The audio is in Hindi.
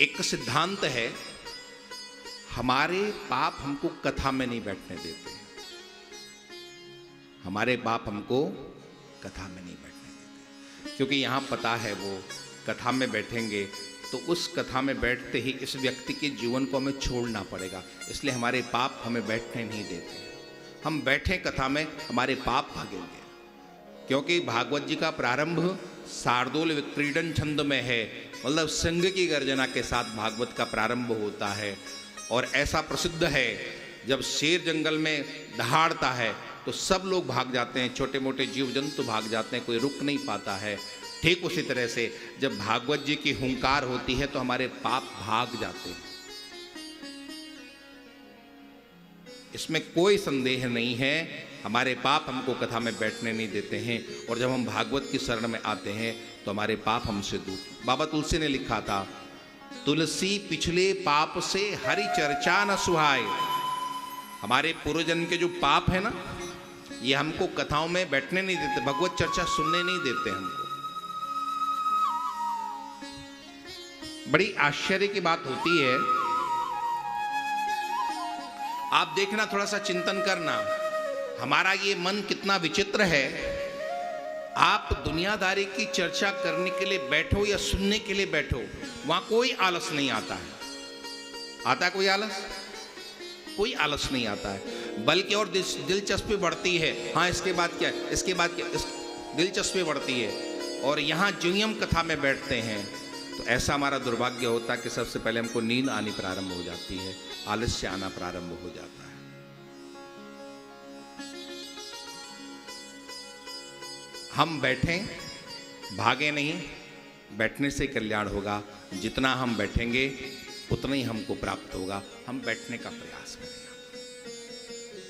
एक सिद्धांत है, हमारे पाप हमको कथा में नहीं बैठने देते। हमारे पाप हमको कथा में नहीं बैठने देते, क्योंकि यहाँ पता है वो कथा में बैठेंगे तो उस कथा में बैठते ही इस व्यक्ति के जीवन को हमें छोड़ना पड़ेगा, इसलिए हमारे पाप हमें बैठने नहीं देते। हम बैठे कथा में, हमारे पाप भागेंगे, क्योंकि भागवत जी का प्रारंभ शार्दूल विक्रीडन छंद में है, मतलब सिंह की गर्जना के साथ भागवत का प्रारंभ होता है। और ऐसा प्रसिद्ध है, जब शेर जंगल में दहाड़ता है तो सब लोग भाग जाते हैं, छोटे मोटे जीव जंतु भाग जाते हैं, कोई रुक नहीं पाता है। ठीक उसी तरह से जब भागवत जी की हुंकार होती है तो हमारे पाप भाग जाते हैं, इसमें कोई संदेह नहीं है। हमारे पाप हमको कथा में बैठने नहीं देते हैं, और जब हम भागवत की शरण में आते हैं तो हमारे पाप हमसे दूर। बाबा तुलसी ने लिखा था, तुलसी पिछले पाप से हरि चर्चा न सुहाए। हमारे पूर्वजन्म के जो पाप है ना, ये हमको कथाओं में बैठने नहीं देते, भगवत चर्चा सुनने नहीं देते हमको। बड़ी आश्चर्य की बात होती है, आप देखना, थोड़ा सा चिंतन करना, हमारा ये मन कितना विचित्र है। आप दुनियादारी की चर्चा करने के लिए बैठो या सुनने के लिए बैठो, वहां कोई आलस नहीं आता है। आता है कोई आलस? कोई आलस नहीं आता है, बल्कि और दिलचस्पी बढ़ती है। हाँ, इसके बाद क्या, इसके बाद क्या, दिलचस्पी बढ़ती है। और यहाँ जो हम कथा में बैठते हैं तो ऐसा हमारा दुर्भाग्य होता है कि सबसे पहले हमको नींद आनी प्रारंभ हो जाती है, आलस्य आना प्रारंभ हो जाता है। हम बैठें, भागे नहीं, बैठने से कल्याण होगा। जितना हम बैठेंगे उतना ही हमको प्राप्त होगा। हम बैठने का प्रयास करें।